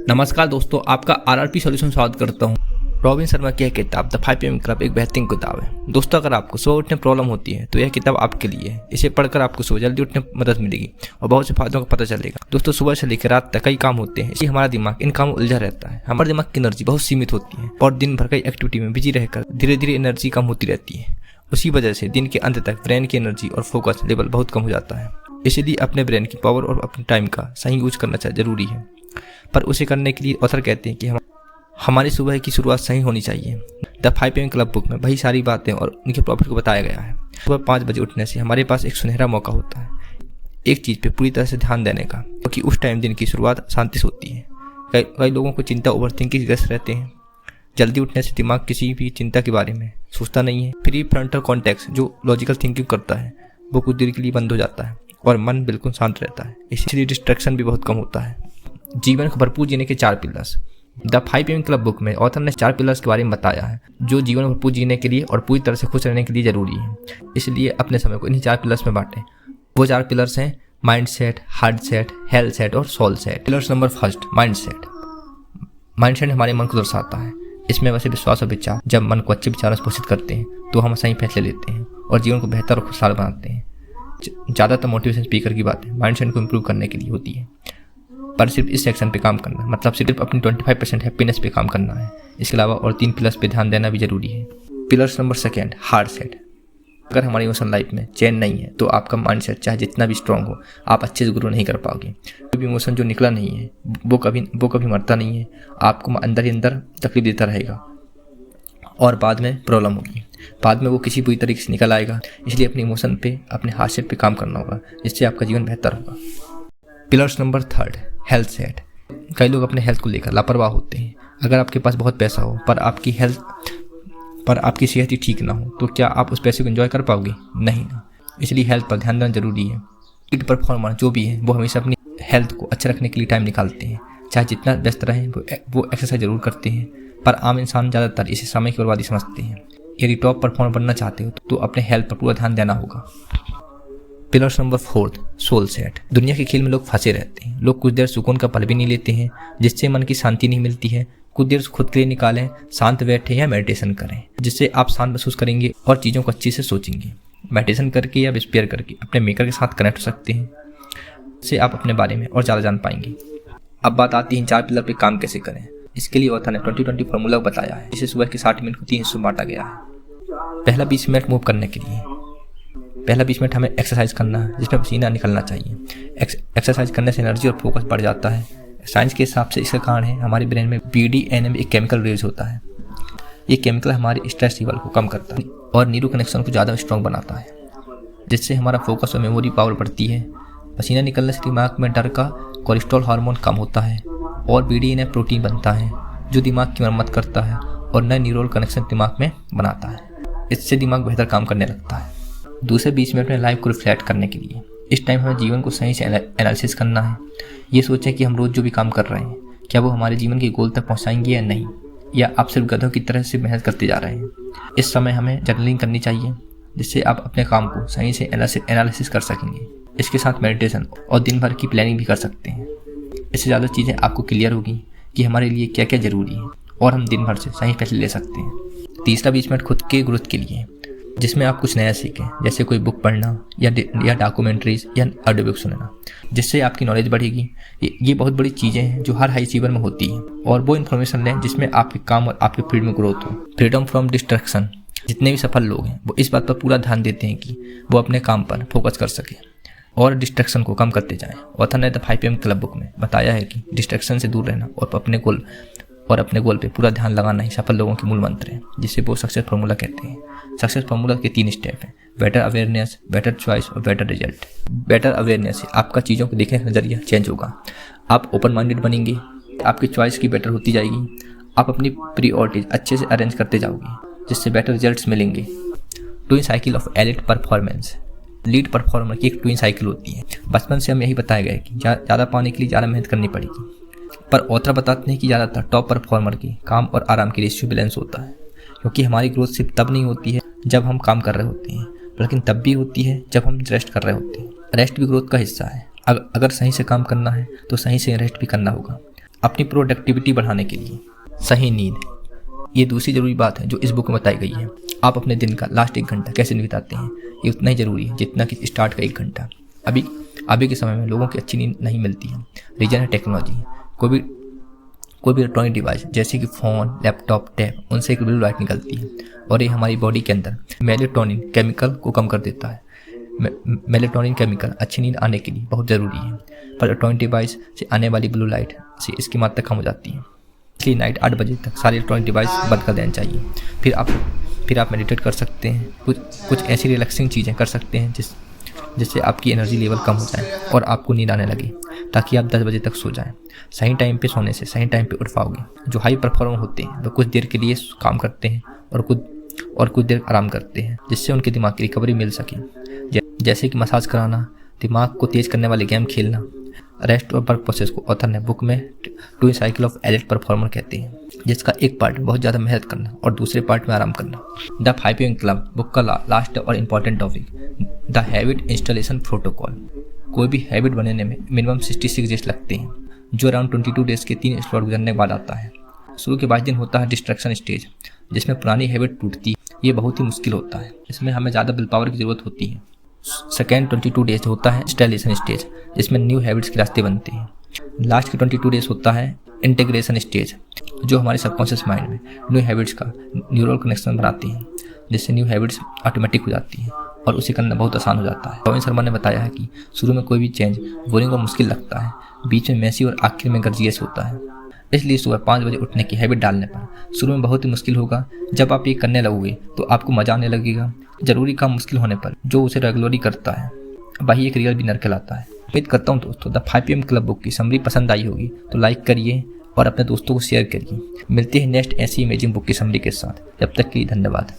नमस्कार दोस्तों, आपका आरआरपी सॉल्यूशन स्वागत करता हूं। रॉबिन शर्मा की यह किताब द 5 PM क्लब एक बेहतरीन किताब है। दोस्तों, अगर आपको सुबह उठने प्रॉब्लम होती है तो यह किताब आपके लिए है। इसे पढ़कर आपको सुबह जल्दी उठने में मदद मिलेगी और बहुत से फायदों का पता चलेगा। दोस्तों, सुबह से लेकर रात तक कई काम होते हैं, इसलिए हमारा दिमाग इन कामों में उलझा रहता है। हमारे दिमाग की एनर्जी बहुत सीमित होती है और दिन भर कई एक्टिविटी में बिजी रहकर धीरे धीरे एनर्जी कम होती रहती है। उसी वजह से दिन के अंत तक ब्रेन की एनर्जी और फोकस लेवल बहुत कम हो जाता है। इसलिए अपने ब्रेन की पावर और अपने टाइम का सही यूज करना जरूरी है। पर उसे करने के लिए ऑथर कहते हैं कि हमारी सुबह की शुरुआत सही होनी चाहिए। द 5 PM क्लब बुक में वही सारी बातें और उनके प्रॉफिट को बताया गया है। सुबह 5 बजे उठने से हमारे पास एक सुनहरा मौका होता है एक चीज़ पे पूरी तरह से ध्यान देने का, क्योंकि उस टाइम दिन की शुरुआत शांति से होती है। कई लोगों को चिंता ओवरथिंकिंग ग्रस्त रहते हैं। जल्दी उठने से दिमाग किसी भी चिंता के बारे में सोचता नहीं है। प्री फ्रंटल कॉर्टेक्स जो लॉजिकल थिंकिंग करता है वो कुछ देर के लिए बंद हो जाता है और मन बिल्कुल शांत रहता है। इसलिए डिस्ट्रैक्शन भी बहुत कम होता है। जीवन को भरपूर जीने के 4 pillars. The 5 PM club book में ऑथर ने 4 पिलर्स के बारे में बताया है जो जीवन भरपूर जीने के लिए और पूरी तरह से खुश रहने के लिए जरूरी है। इसलिए अपने समय को इन्हीं 4 पिलर्स में बांटें। वो 4 पिलर्स हैं mind set, heart set, health set और soul set. Pillars number first, mind set. Mind set हमारे मन को दर्शाता है। इसमें वैसे विश्वास और विचार। जब मन को अच्छे विचारों से पोषित करते हैं तो हम सही फैसले लेते हैं और जीवन को बेहतर और खुशहाल बनाते हैं। ज़्यादातर मोटिवेशन स्पीकर की बातें माइंड सेट को इम्प्रूव करने के लिए होती है, पर सिर्फ इस सेक्शन पे काम करना, मतलब सिर्फ अपनी 25% हैप्पीनेस पे काम करना है। इसके अलावा और 3 पिलर्स पे ध्यान देना भी जरूरी है। Pillars number second, heart set. अगर हमारी इमोशनल लाइफ में चैन नहीं है तो आपका माइंड सेट चाहे जितना भी स्ट्रांग हो, आप अच्छे से ग्रो नहीं कर पाओगे। कोई भी इमोशन जो निकला नहीं है वो कभी मरता नहीं है। आपको अंदर ही अंदर तकलीफ देता रहेगा और बाद में प्रॉब्लम होगी। बाद में वो किसी बुरी तरीके से निकल आएगा। इसलिए अपने इमोशन पे, अपने हार्ट सेट पे काम करना होगा, जिससे आपका जीवन बेहतर होगा। Pillars number third, health set. कई लोग अपने हेल्थ को लेकर लापरवाह होते हैं। अगर आपके पास बहुत पैसा हो पर आपकी सेहत ही ठीक ना हो तो क्या आप उस पैसे को एंजॉय कर पाओगे? नहीं ना। इसलिए हेल्थ पर ध्यान देना जरूरी है। फिट परफॉर्मर जो भी है वो हमेशा अपनी हेल्थ को अच्छा रखने के लिए टाइम निकालते हैं। चाहे जितना व्यस्त रहें वो एक्सरसाइज जरूर करते हैं, पर आम इंसान ज़्यादातर इसे समय की बर्बादी समझते हैं। यदि टॉप परफॉर्मर बनना चाहते हो तो अपने हेल्थ पर पूरा ध्यान देना होगा। Pillars number fourth, soul set. दुनिया के खेल में लोग फंसे रहते हैं। लोग कुछ देर सुकून का पल भी नहीं लेते हैं, जिससे मन की शांति नहीं मिलती है। कुछ देर खुद के लिए निकालें, शांत बैठे या मेडिटेशन करें, जिससे आप शांत महसूस करेंगे और चीज़ों को अच्छे से सोचेंगे। मेडिटेशन करके या विस्पेयर करके अपने मेकर के साथ कनेक्ट हो सकते हैं, जिससे आप अपने बारे में और ज़्यादा जान पाएंगे। अब बात आती है इन 4 पिलर पे काम कैसे करें। इसके लिए ऑथर ने 20-20 फार्मूला बताया है, जिसे सुबह के 60 मिनट को 3 हिस्सों में बांटा गया है। पहला 20 मिनट मूव करने के लिए। पहला 20 मिनट हमें एक्सरसाइज करना है, जिसमें पसीना निकलना चाहिए। एक्सरसाइज करने से एनर्जी और फोकस बढ़ जाता है। साइंस के हिसाब से इसका कारण है हमारे ब्रेन में BDNF एक केमिकल रिलीज होता है। ये केमिकल हमारे स्ट्रेस लेवल को कम करता है और न्यूरो कनेक्शन को ज़्यादा स्ट्रॉन्ग बनाता है, जिससे हमारा फोकस और मेमोरी पावर बढ़ती है। पसीना निकलने से दिमाग में डर का कोलेस्ट्रॉल हार्मोन कम होता है और BDNF प्रोटीन बनता है जो दिमाग की मरम्मत करता है और नए न्यूरल कनेक्शन दिमाग में बनाता है। इससे दिमाग बेहतर काम करने लगता है। दूसरे 20 मिनट में लाइफ को रिफ्लेक्ट करने के लिए। इस टाइम हमें जीवन को सही से एनालिसिस करना है। ये सोचें कि हम रोज़ जो भी काम कर रहे हैं क्या वो हमारे जीवन के गोल तक पहुंचाएंगे या नहीं, या आप सिर्फ गधों की तरह से मेहनत करते जा रहे हैं। इस समय हमें जर्नलिंग करनी चाहिए, जिससे आप अपने काम को सही से एनालिसिस कर सकेंगे। इसके साथ मेडिटेशन और दिन भर की प्लानिंग भी कर सकते हैं। इससे ज़्यादा चीज़ें आपको क्लियर होगी कि हमारे लिए क्या क्या ज़रूरी है और हम दिन भर से सही फैसले ले सकते हैं। तीसरा 20 मिनट खुद के ग्रोथ के लिए, जिसमें आप कुछ नया सीखें, जैसे कोई बुक पढ़ना या डॉक्यूमेंट्रीज या ऑडियो बुक सुनना, जिससे आपकी नॉलेज बढ़ेगी। ये बहुत बड़ी चीज़ें हैं जो हर हाई अचीवर में होती हैं, और वो इन्फॉर्मेशन लें जिसमें आपके काम और आपके फील्ड में ग्रोथ हो। Freedom from distraction. जितने भी सफल लोग हैं वो इस बात पर पूरा ध्यान देते हैं कि वो अपने काम पर फोकस कर सके और डिस्ट्रैक्शन को कम करते जाएं। ऑथर ने द 5 PM क्लब बुक में बताया है कि डिस्ट्रैक्शन से दूर रहना और अपने गोल पे पूरा ध्यान लगाना ही सफल लोगों के मूल मंत्र हैं, जिसे वो सक्सेस फार्मूला कहते हैं। सक्सेस फार्मूला के 3 स्टेप हैं, बेटर अवेयरनेस, बेटर चॉइस और बेटर रिजल्ट। बेटर अवेयरनेस से आपका चीज़ों को देखने का नज़रिया चेंज होगा। आप ओपन माइंडेड बनेंगे, आपकी चॉइस की बेटर होती जाएगी, आप अपनी प्रायोरिटीज अच्छे से अरेंज करते जाओगे, जिससे बेटर रिजल्ट्स मिलेंगे। Twin cycle of elite performance. Lead performer की एक ट्विन साइकिल होती है। बचपन से हम यही बताया गया है कि ज़्यादा पाने के लिए ज़्यादा मेहनत करनी पड़ेगी, पर ऑथर बताते हैं कि ज़्यादातर टॉप परफॉर्मर की काम और आराम की रेशियो बैलेंस होता है, क्योंकि हमारी ग्रोथ सिर्फ तब नहीं होती है जब हम काम कर रहे होते हैं, लेकिन तब भी होती है जब हम रेस्ट कर रहे होते हैं। रेस्ट भी ग्रोथ का हिस्सा है। अगर सही से काम करना है तो सही से रेस्ट भी करना होगा। अपनी प्रोडक्टिविटी बढ़ाने के लिए। सही नींद, ये दूसरी ज़रूरी बात है जो इस बुक में बताई गई है। आप अपने दिन का लास्ट 1 घंटा कैसे बिताते हैं, ये उतना ही ज़रूरी है जितना कि स्टार्ट का 1 घंटा। अभी के समय में लोगों की अच्छी नींद नहीं मिलती है। रीजन है टेक्नोलॉजी। कोई भी इलेक्ट्रॉनिक डिवाइस जैसे कि फ़ोन, लैपटॉप, टैब, उनसे एक ब्लू लाइट निकलती है और ये हमारी बॉडी के अंदर मेलेटोनिन केमिकल को कम कर देता है। मेलेटोनिन केमिकल अच्छी नींद आने के लिए बहुत ज़रूरी है, पर इलेक्ट्रॉनिक डिवाइस से आने वाली ब्लू लाइट से इसकी मात्रा कम हो जाती है। इसलिए नाइट 8 बजे तक सारे इलेक्ट्रॉनिक डिवाइस बंद कर देना चाहिए। फिर आप मेडिटेट कर सकते हैं, कुछ ऐसी रिलैक्सिंग चीज़ें कर सकते हैं जिससे आपकी एनर्जी लेवल कम हो जाए और आपको नींद आने लगे, ताकि आप 10 बजे तक सो जाएं। सही टाइम पे सोने से सही टाइम पे उठ पाओगे। जो हाई परफॉर्मर होते हैं वो कुछ देर के लिए काम करते हैं और कुछ देर आराम करते हैं, जिससे उनके दिमाग की रिकवरी मिल सके। जैसे कि मसाज कराना, दिमाग को तेज करने वाले गेम खेलना। रेस्ट और वर्क प्रोसेस को ऑथर ने बुक में 2 साइकिल ऑफ एलिट परफॉर्मर कहते हैं, जिसका एक पार्ट बहुत ज़्यादा मेहनत करना और दूसरे पार्ट में आराम करना। द 5 AM क्लब बुक का लास्ट और important topic, the habit installation protocol. कोई भी हैबिट बनने में मिनिमम 66 डेज लगते हैं, जो अराउंड 22 डेज के 3 स्लॉट गुजरने के बाद आता है। शुरू के 22 दिन होता है डिस्ट्रक्शन स्टेज, जिसमें पुरानी हैबिट टूटती है। ये बहुत ही मुश्किल होता है, इसमें हमें ज़्यादा विल पावर की ज़रूरत होती है। सेकेंड 22 डेज होता है इंस्टॉलेशन स्टेज, जिसमें न्यू हैबिट्स के रास्ते बनते हैं। लास्ट के 22 डेज होता है इंटीग्रेशन स्टेज, जो हमारे सबकॉन्शियस माइंड में न्यू हैबिट्स का न्यूरल कनेक्शन बनाती हैं, जिससे न्यू हैबिट्स ऑटोमेटिक हो जाती हैं और उसे करना बहुत आसान हो जाता है। रॉबिन शर्मा ने बताया है कि शुरू में कोई भी चेंज बोरिंग और मुश्किल लगता है, बीच में मैसी और आखिर में गर्जियस होता है। इसलिए सुबह 5 बजे उठने की हैबिट डालने पर शुरू में बहुत ही मुश्किल होगा। जब आप ये करने लगोगे तो आपको मजा आने लगेगा। जरूरी काम मुश्किल होने पर जो उसे रेगुलरली करता है वही एक रियल विनर कहलाता है। उम्मीद करता हूँ दोस्तों द 5 PM क्लब बुक की समरी पसंद आई होगी, तो लाइक करिए और अपने दोस्तों को शेयर करिए। मिलते हैं नेक्स्ट ऐसी इमेजिंग बुक की समरी के साथ। जब तक के लिए धन्यवाद।